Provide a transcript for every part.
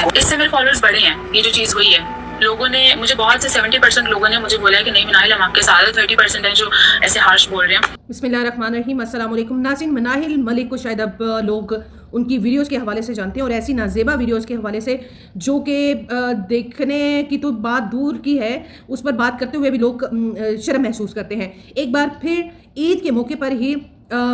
اس سے میرے فالوورز بڑے ہیں. یہ جو چیز ہوئی ہے, لوگوں نے مجھے بہت سے 70% لوگوں نے مجھے بولا ہے کہ نہیں مناہل ہم آپ کے ساتھ, 30% ہیں جو ایسے ہارش بول رہے ہیں. بسم اللہ الرحمن الرحیم. السلام علیکم ناظرین. مناہل ملک کو شاید اب لوگ ان کی ویڈیوز کے حوالے سے جانتے ہیں, اور ایسی نازیبا ویڈیوز کے حوالے سے جو کہ دیکھنے کی تو بات دور کی ہے, اس پر بات کرتے ہوئے بھی لوگ شرم محسوس کرتے ہیں. ایک بار پھر عید کے موقع پر ہی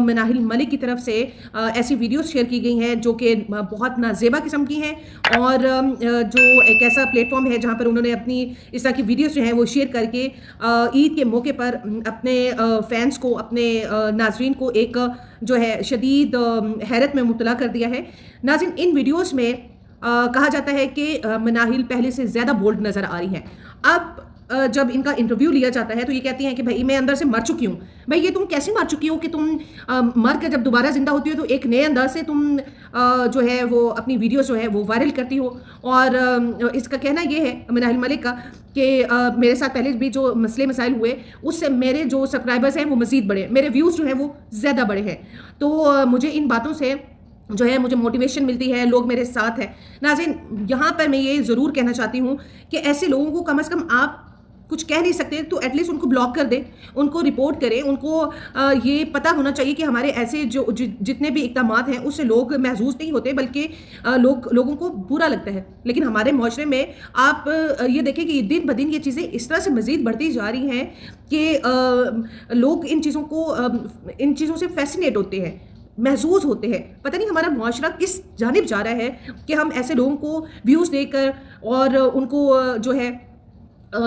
مناہل ملک کی طرف سے ایسی ویڈیوز شیئر کی گئی ہیں جو کہ بہت نازیبا قسم کی ہیں, اور جو ایک ایسا پلیٹ فارم ہے جہاں پر انہوں نے اپنی اس طرح کی ویڈیوز جو ہیں وہ شیئر کر کے عید کے موقع پر اپنے فینس کو, اپنے ناظرین کو ایک جو ہے شدید حیرت میں مبتلا کر دیا ہے. ناظرین, ان ویڈیوز میں کہا جاتا ہے کہ مناہل پہلے سے زیادہ بولڈ نظر آ رہی ہیں. اب جب ان کا انٹرویو لیا جاتا ہے تو یہ کہتی ہیں کہ بھائی میں اندر سے مر چکی ہوں. بھائی یہ تم کیسے مر چکی ہو کہ تم مر کر جب دوبارہ زندہ ہوتی ہو تو ایک نئے انداز سے تم جو ہے وہ اپنی ویڈیوز جو ہے وہ وائرل کرتی ہو. اور اس کا کہنا یہ ہے مناہل ملک کا کہ میرے ساتھ پہلے بھی جو مسئلے مسائل ہوئے اس سے میرے جو سبسکرائبرز ہیں وہ مزید بڑھے, میرے ویوز جو ہیں وہ زیادہ بڑھے ہیں. تو مجھے ان باتوں سے جو ہے مجھے موٹیویشن ملتی ہے, لوگ میرے ساتھ ہیں. ناظرین, یہاں پر میں یہ ضرور کہنا چاہتی ہوں کہ ایسے لوگوں کو کم از کم آپ کچھ کہہ نہیں سکتے تو ایٹ لیسٹ ان کو بلاک کر دیں, ان کو رپورٹ کریں. ان کو یہ پتہ ہونا چاہیے کہ ہمارے ایسے جو جتنے بھی اقدامات ہیں اس سے لوگ محظوظ نہیں ہوتے بلکہ لوگوں کو برا لگتا ہے. لیکن ہمارے معاشرے میں آپ یہ دیکھیں کہ دن بدن یہ چیزیں اس طرح سے مزید بڑھتی جا رہی ہیں کہ لوگ ان چیزوں سے فیسینیٹ ہوتے ہیں, محظوظ ہوتے ہیں. پتہ نہیں ہمارا معاشرہ کس جانب جا رہا ہے کہ ہم ایسے لوگوں کو ویوز دے کر اور ان کو جو ہے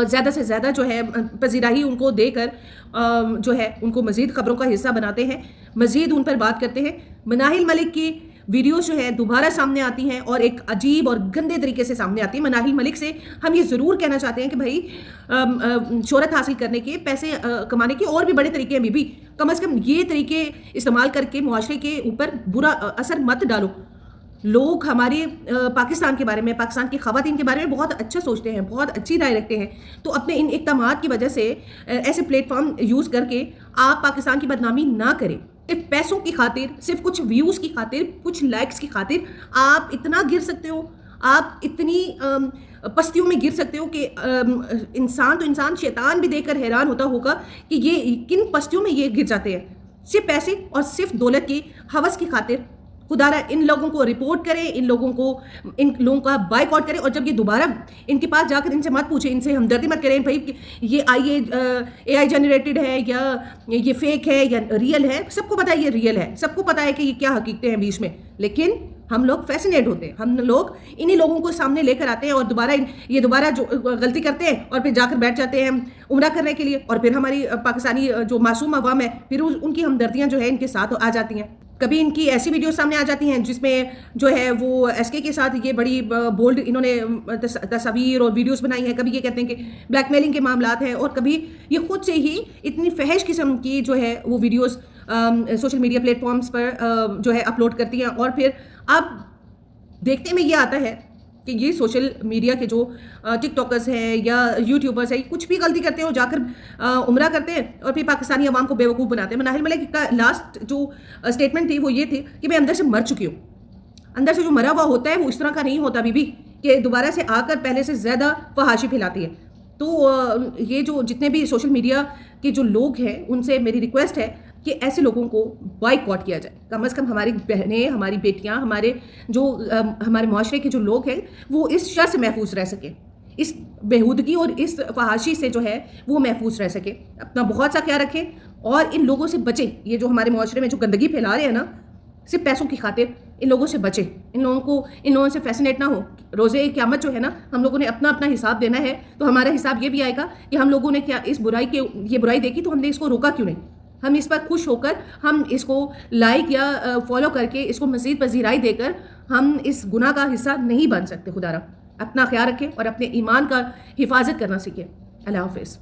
زیادہ سے زیادہ جو ہے پذیرائی ان کو دے کر جو ہے ان کو مزید خبروں کا حصہ بناتے ہیں, مزید ان پر بات کرتے ہیں. مناہل ملک کی ویڈیوز جو ہے دوبارہ سامنے آتی ہیں اور ایک عجیب اور گندے طریقے سے سامنے آتی ہیں. مناہل ملک سے ہم یہ ضرور کہنا چاہتے ہیں کہ بھائی شہرت حاصل کرنے کے, پیسے کمانے کے اور بھی بڑے طریقے ہیں بھی, کم از کم یہ طریقے استعمال کر کے معاشرے کے اوپر برا اثر مت ڈالو. لوگ ہمارے پاکستان کے بارے میں, پاکستان کی خواتین کے بارے میں بہت اچھا سوچتے ہیں, بہت اچھی رائے رکھتے ہیں. تو اپنے ان اقدامات کی وجہ سے ایسے پلیٹ فارم یوز کر کے آپ پاکستان کی بدنامی نہ کریں. صرف پیسوں کی خاطر, صرف کچھ ویوز کی خاطر, کچھ لائکس کی خاطر آپ اتنا گر سکتے ہو, آپ اتنی پستیوں میں گر سکتے ہو کہ انسان تو انسان, شیطان بھی دیکھ کر حیران ہوتا ہوگا کہ یہ کن پستیوں میں یہ گر جاتے ہیں. صرف پیسے اور صرف دولت کی ہوس کی خاطر. خدا را ان لوگوں کو رپورٹ کریں, ان لوگوں کا بائیکاٹ کریں, اور جب یہ دوبارہ ان کے پاس جا کر ان سے مت پوچھیں, ان سے ہمدردی مت کریں بھائی یہ اے آئی جنریٹڈ ہے یا یہ فیک ہے یا ریئل ہے. سب کو پتہ ہے یہ ریئل ہے, سب کو پتہ ہے کہ یہ کیا حقیقتیں ہیں بیچ میں. لیکن ہم لوگ فیسینیٹ ہوتے ہیں, ہم لوگ انہی لوگوں کو سامنے لے کر آتے ہیں اور دوبارہ جو غلطی کرتے ہیں اور پھر جا کر بیٹھ جاتے ہیں عمرہ کرنے کے لیے, اور پھر ہماری پاکستانی جو معصوم عوام ہے پھر ان کی ہمدردیاں جو ہے ان کے ساتھ آ جاتی ہیں. کبھی ان کی ایسی ویڈیو سامنے آ جاتی ہیں جس میں جو ہے وہ ایس کے ساتھ یہ بڑی بولڈ انہوں نے تصاویر اور ویڈیوز بنائی ہیں. کبھی یہ کہتے ہیں کہ بلیک میلنگ کے معاملات ہیں, اور کبھی یہ خود سے ہی اتنی فحش قسم کی جو ہے وہ videos social media platforms پر جو ہے اپلوڈ کرتی ہیں. اور پھر اب دیکھنے میں یہ آتا ہے کہ یہ سوشل میڈیا کے جو ٹک ٹاکرز ہیں یا یوٹیوبرز ہیں کچھ بھی غلطی کرتے ہیں اور جا کر عمرہ کرتے ہیں اور پھر پاکستانی عوام کو بیوقوف بناتے ہیں. مناہل ملک کا لاسٹ جو اسٹیٹمنٹ تھی وہ یہ تھی کہ میں اندر سے مر چکی ہوں. اندر سے جو مرا ہوا ہوتا ہے وہ اس طرح کا نہیں ہوتا بی کہ دوبارہ سے آ کر پہلے سے زیادہ فحاشی پھیلاتی ہے. تو یہ جو جتنے بھی سوشل میڈیا کے جو لوگ ہیں ان سے میری ریکویسٹ ہے کہ ایسے لوگوں کو بائیکاٹ کیا جائے. کم از کم ہماری بہنیں, ہماری بیٹیاں, ہمارے معاشرے کے جو لوگ ہیں وہ اس شر سے محفوظ رہ سکیں, اس بےہودگی اور اس فحاشی سے جو ہے وہ محفوظ رہ سکے. اپنا بہت سا خیال رکھیں اور ان لوگوں سے بچیں. یہ جو ہمارے معاشرے میں جو گندگی پھیلا رہے ہیں نا صرف پیسوں کی خاطر, ان لوگوں سے بچیں. ان لوگوں سے فیسینیٹ نہ ہو. روزے قیامت جو ہے نا ہم لوگوں نے اپنا حساب دینا ہے, تو ہمارا حساب یہ بھی آئے گا کہ ہم لوگوں نے کیا اس یہ برائی دیکھی تو ہم نے اس کو روکا کیوں نہیں. ہم اس پر خوش ہو کر ہم اس کو لائک یا فالو کر کے اس کو مزید پذیرائی دے کر ہم اس گناہ کا حصہ نہیں بن سکتے. خدا را اپنا خیال رکھیں اور اپنے ایمان کا حفاظت کرنا سیکھیں. اللہ حافظ.